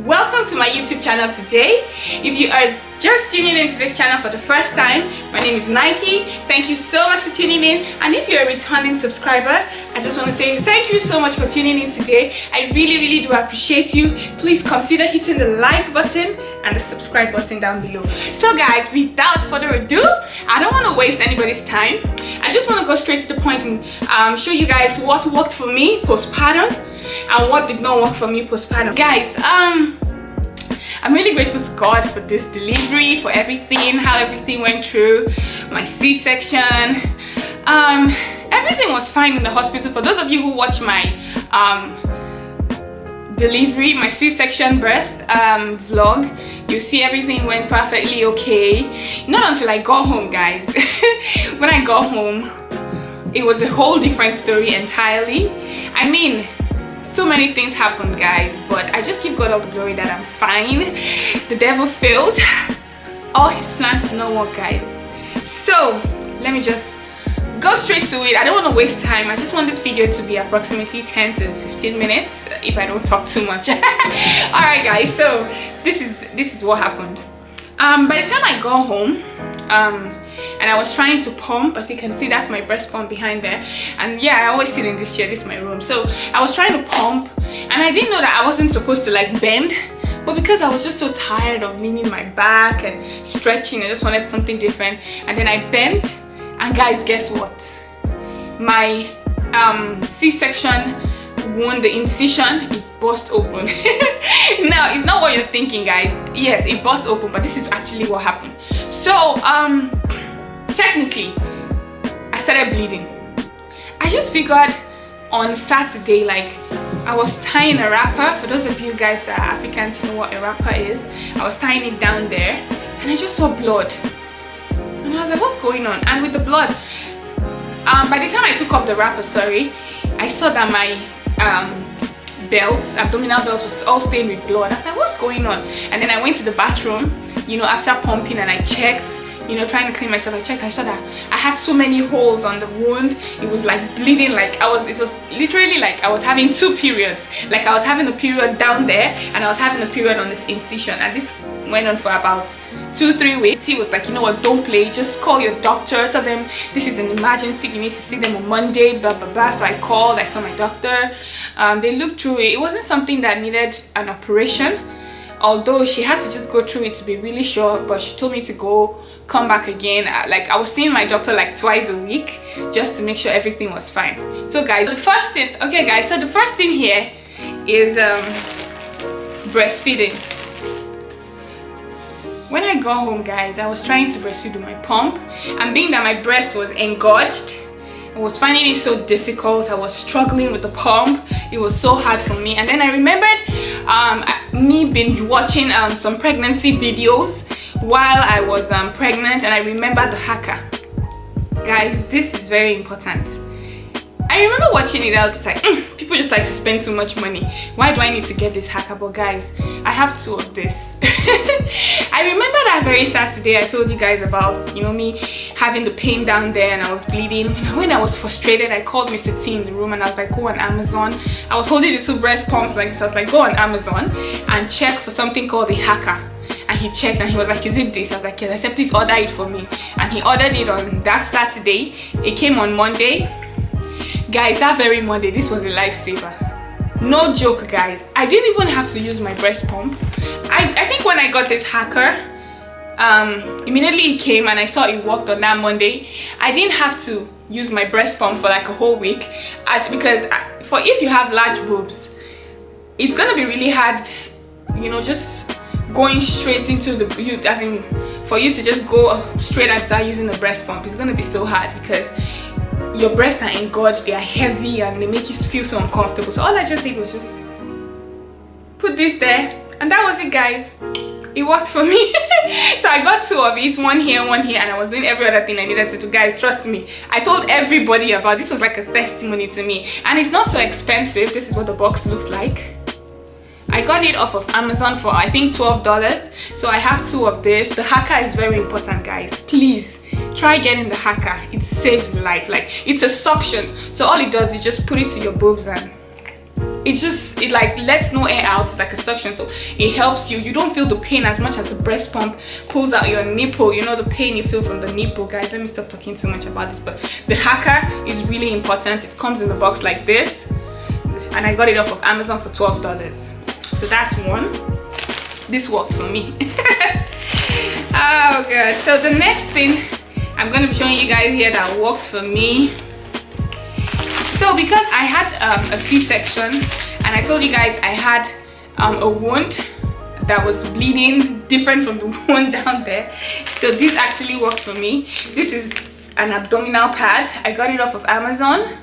welcome to my YouTube channel today. If you are just tuning into this channel for the first time, my name is Nike. Thank you so much for tuning in, and if you're a returning subscriber, I just want to say thank you so much for tuning in today. I really do appreciate you. Please consider hitting the like button and the subscribe button down below. So guys, without further ado, I don't want to waste anybody's time. I just want to go straight to the point and show you guys what worked for me postpartum and what did not work for me postpartum. Guys, I'm really grateful to God for this delivery, for everything, how everything went through, my C-section. Everything was fine in the hospital. For those of you who watch my delivery, my C-section birth vlog, you see everything went perfectly okay. Not until I got home, guys. When I got home, it was a whole different story entirely. I mean, so many things happened, guys, but I just give God all the glory that I'm fine. The devil failed. All his plans did not work, guys. So let me just go straight to it. I don't want to waste time. I just want this video to be approximately 10 to 15 minutes if I don't talk too much. Alright guys, so this is what happened. By the time I got home, and I was trying to pump, as you can see, that's my breast pump behind there, and yeah, I always sit in this chair. This is my room. So I was trying to pump, and I didn't know that I wasn't supposed to like bend, but because I was just so tired of leaning my back and stretching, I just wanted something different, and then I bent, and guys, guess what? My C-section wound, the incision, it burst open. Now, it's not what you're thinking, guys. Yes, it burst open, but this is actually what happened. So technically I started bleeding. I just figured on Saturday, like, I was tying a wrapper. For those of you guys that are Africans, you know what a wrapper is. I was tying it down there, and I just saw blood, and I was like, what's going on? And with the blood, by the time I took off the wrapper, I saw that my abdominal belt was all stained with blood. I was like, what's going on? And then I went to the bathroom, you know, after pumping, and I checked, you know, trying to clean myself. I checked, I saw that I had so many holes on the wound. It was like bleeding, like it was literally like I was having two periods. Like I was having a period down there, and I was having a period on this incision, and this went on for about 2-3 weeks. He was like, you know what, don't play, just call your doctor, tell them this is an emergency, you need to see them on Monday, blah blah blah. So I called, I saw my doctor. They looked through it. It wasn't something that needed an operation, although she had to just go through it to be really sure, but she told me to come back again. Like, I was seeing my doctor like twice a week just to make sure everything was fine. So guys, the first thing, okay guys, so the first thing here is breastfeeding. When I got home, guys, I was trying to breastfeed with my pump, and being that my breast was engorged, I was finding it so difficult. I was struggling with the pump. It was so hard for me. And then I remembered me been watching some pregnancy videos while I was pregnant, and I remember the hacker. Guys, this is very important. I remember watching it. I was just like, people just like to spend too much money. Why do I need to get this hacker? But guys, I have two of this. I remember that very Saturday I told you guys about, you know, me having the pain down there and I was bleeding. When I was frustrated, I called Mr. T in the room and I was like, go on Amazon. I was holding the two breast pumps like this. I was like, go on Amazon and check for something called the hacker. And he checked and he was like, is it this? I was like, yes. I said, please order it for me. And he ordered it on that Saturday. It came on Monday. Guys, that very Monday, this was a lifesaver. No joke, guys. I didn't even have to use my breast pump. I think when I got this hacker, immediately it came and I saw it worked on that Monday. I didn't have to use my breast pump for like a whole week, because for if you have large boobs, it's gonna be really hard, you know, just going straight into for you to just go straight and start using the breast pump. It's gonna be so hard because your breasts are engorged, they are heavy, and they make you feel so uncomfortable. So all I just did was just put this there, and that was it, guys. It worked for me. So I got two of it, one here, and I was doing every other thing I needed to do. Guys, trust me, I told everybody about this. Was like a testimony to me, and it's not so expensive. This is what the box looks like. I got it off of Amazon for I think $12. So I have two of this. The hacker is very important, guys. Please try getting the hacker. It saves life. Like, it's a suction, so all it does is just put it to your boobs and it like lets no air out. It's like a suction, so it helps you. You don't feel the pain as much as the breast pump pulls out your nipple. You know the pain you feel from the nipple, guys. Let me stop talking too much about this, but the hacker is really important. It comes in a box like this, and I got it off of Amazon for $12. So that's one. This worked for me. Oh god. So the next thing I'm going to be showing you guys here that worked for me. So because I had a C-section, and I told you guys I had a wound that was bleeding different from the one down there, so this actually worked for me. This is an abdominal pad. I got it off of Amazon.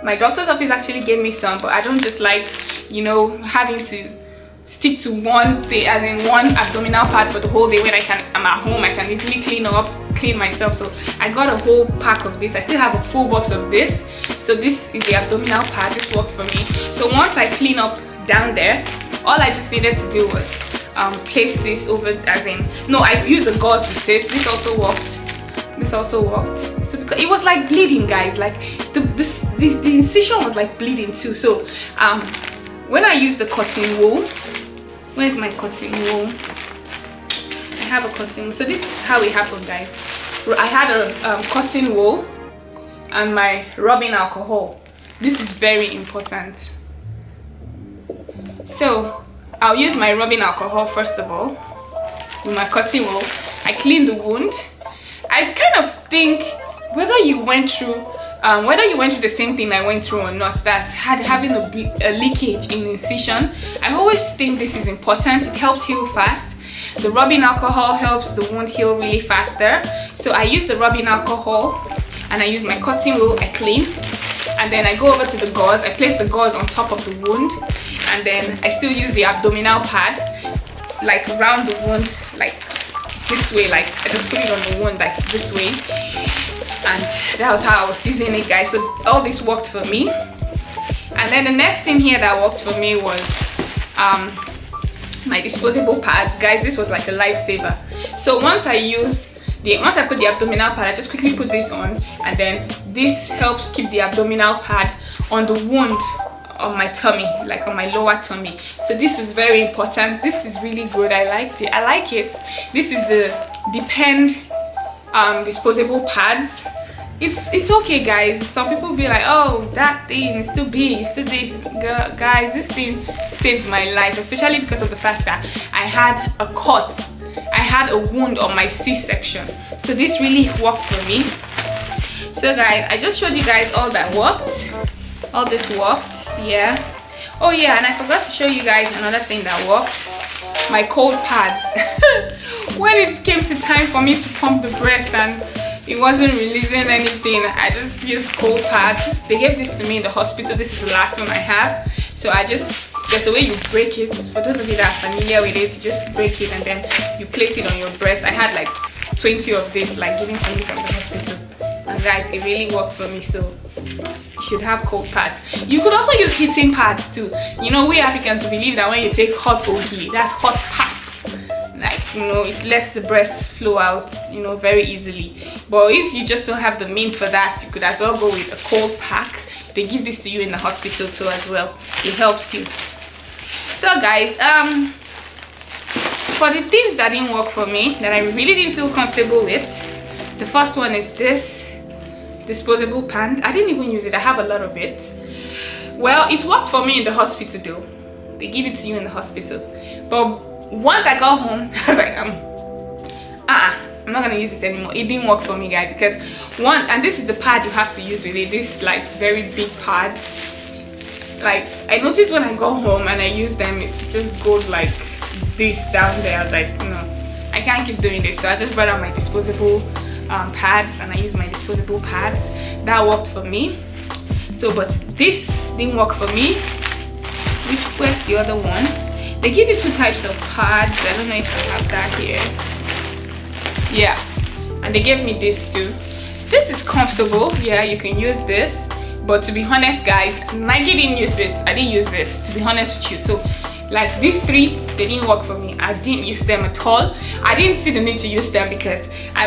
My doctor's office actually gave me some, but I don't just like, you know, having to stick to one thing, as in one abdominal pad for the whole day. When I'm at home, I can easily clean myself. So I got a whole pack of this. I still have a full box of this. So this is the abdominal pad. This worked for me. So once I clean up down there, all I just needed to do was place this over, as in, no, I used the gauze with it. This also worked. This also worked. So because it was like bleeding, guys, like the incision was like bleeding too. So when I used the cotton wool, where's my cotton wool? I have a cotton wool. So this is how it happened, guys. I had a cotton wool and my rubbing alcohol. This is very important. So I'll use my rubbing alcohol first of all with my cotton wool. I clean the wound. I kind of think whether you went through the same thing I went through or not, that's having a leakage in incision. I always think this is important. It helps heal fast. The rubbing alcohol helps the wound heal really faster. So I use the rubbing alcohol and I use my cotton wool. I clean, and then I go over to the gauze. I place the gauze on top of the wound, and then I still use the abdominal pad like around the wound, like this way. Like I just put it on the wound like this way. And that was how I was using it, guys. So all this worked for me. And then the next thing here that worked for me was my disposable pads, guys. This was like a lifesaver. So once I put the abdominal pad, I just quickly put this on, and then this helps keep the abdominal pad on the wound on my tummy, like on my lower tummy. So this was very important. This is really good. I liked it. I like it. This is the Depend disposable pads. It's okay, guys. Some people be like, oh, that thing is too big, it's too this. Guys, this thing saved my life, especially because of the fact that I had a cut, I had a wound on my C-section. So this really worked for me. So guys, I just showed you guys all that worked. All this worked, yeah. Oh yeah, and I forgot to show you guys another thing that worked. My cold pads. When it came to time for me to pump the breast and it wasn't releasing anything, I just used cold pads. They gave this to me in the hospital. This is the last one I have. So there's a way you break it. For those of you that are familiar with it, you just break it and then you place it on your breast. I had like 20 of this, like given to me from the hospital. And guys, it really worked for me. So you should have cold pads. You could also use heating pads too. You know, we Africans believe that when you take hot ogi, that's hot pap, like, you know, it lets the breast flow out, you know, very easily. But if you just don't have the means for that, you could as well go with a cold pack. They give this to you in the hospital too as well. It helps you. So guys, for the things that didn't work for me, that I really didn't feel comfortable with, the first one is this disposable pant. I didn't even use it. I have a lot of it. Well, it worked for me in the hospital though. They give it to you in the hospital. But once I got home, I was like, I'm not gonna use this anymore. It didn't work for me, guys, because and this is the pad you have to use with it. This like very big pads. Like I noticed when I got home and I use them, it just goes like this down there. I was like, no, I can't keep doing this. So I just brought out my disposable pads, and I use my disposable pads. That worked for me. So, but this didn't work for me. Where's the other one? They give you two types of pads. I don't know if I have that here. Yeah, and they gave me this too. This is comfortable. Yeah, you can use this. But to be honest, guys, Nike didn't use this. I didn't use this, to be honest with you. So, like these three, they didn't work for me. I didn't use them at all. I didn't see the need to use them because I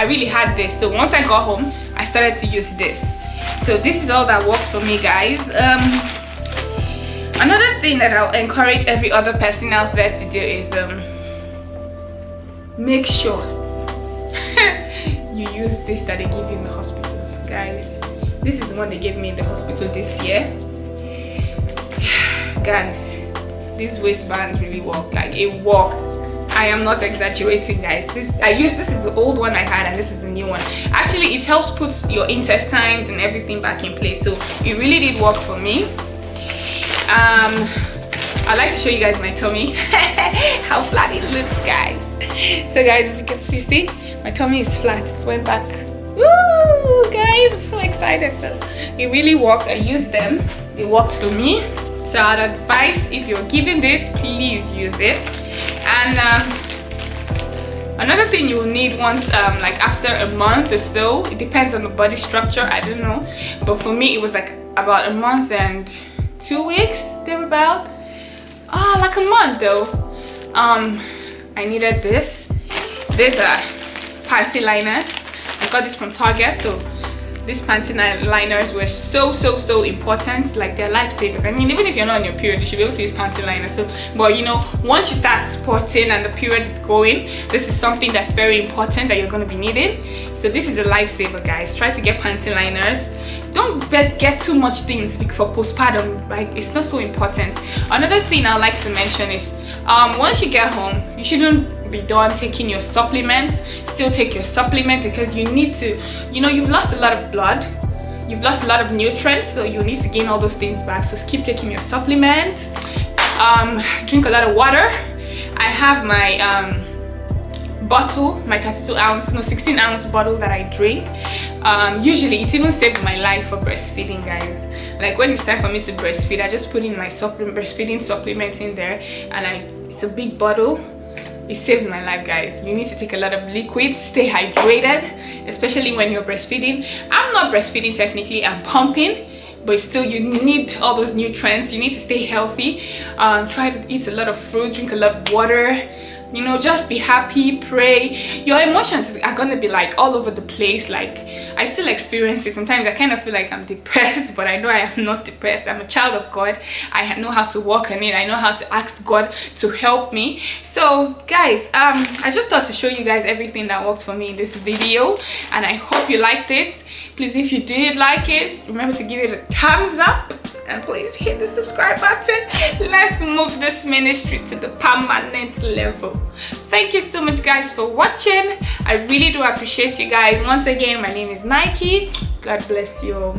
really had this. So once I got home, I started to use this. So this is all that worked for me, guys. Another thing that I'll encourage every other person out there to do is make sure you use this that they give you in the hospital, guys. This is the one they gave me in the hospital this year. Guys, these waistbands really work. Like, it works. I am not exaggerating, guys. This is the old one I had, and this is the new one. Actually, it helps put your intestines and everything back in place, so it really did work for me. I'd like to show you guys my tummy. How flat it looks, guys. So guys, as you can see, my tummy is flat. It went back. Woo, guys, I'm so excited. So it really worked. I used them. It worked for me. So I'd advise, if you're given this, please use it. And another thing you will need once, like after a month or so, it depends on the body structure, I don't know, but for me it was like about a month and 2 weeks, thereabout. Like a month though. I needed this. These are panty liners. I got this from Target. So these panty liners were so important. Like, they're lifesavers. I mean, even if you're not on your period, you should be able to use panty liners. So, but you know, once you start sporting and the period is going, this is something that's very important that you're going to be needing. So this is a lifesaver, guys. Try to get panty liners. Don't get too much things for postpartum, right? It's not so important. Another thing I like to mention is once you get home, you shouldn't be done taking your supplements. Still take your supplements, because you need to, you know, you've lost a lot of blood, you've lost a lot of nutrients, so you need to gain all those things back. So keep taking your supplements. Drink a lot of water. I have my bottle, my 16-ounce bottle that I drink. Usually it even saved my life for breastfeeding, guys. Like, when it's time for me to breastfeed, I just put in my breastfeeding supplements in there, and it's a big bottle. It saves my life, guys. You need to take a lot of liquid, stay hydrated, especially when you're breastfeeding. I'm not breastfeeding technically, I'm pumping, but still you need all those nutrients. You need to stay healthy. Try to eat a lot of fruit, drink a lot of water. You know, just be happy, pray. Your emotions are gonna be like all over the place. Like, I still experience it sometimes. I kind of feel like I'm depressed, but I know I am not depressed. I'm a child of God. I know how to walk on it. I know how to ask God to help me. So guys, I just thought to show you guys everything that worked for me in this video, and I hope you liked it. Please, if you did like it, remember to give it a thumbs up. And please hit the subscribe button. Let's move this ministry to the permanent level. Thank you so much, guys, for watching. I really do appreciate you guys. Once again, my name is Nike. God bless you.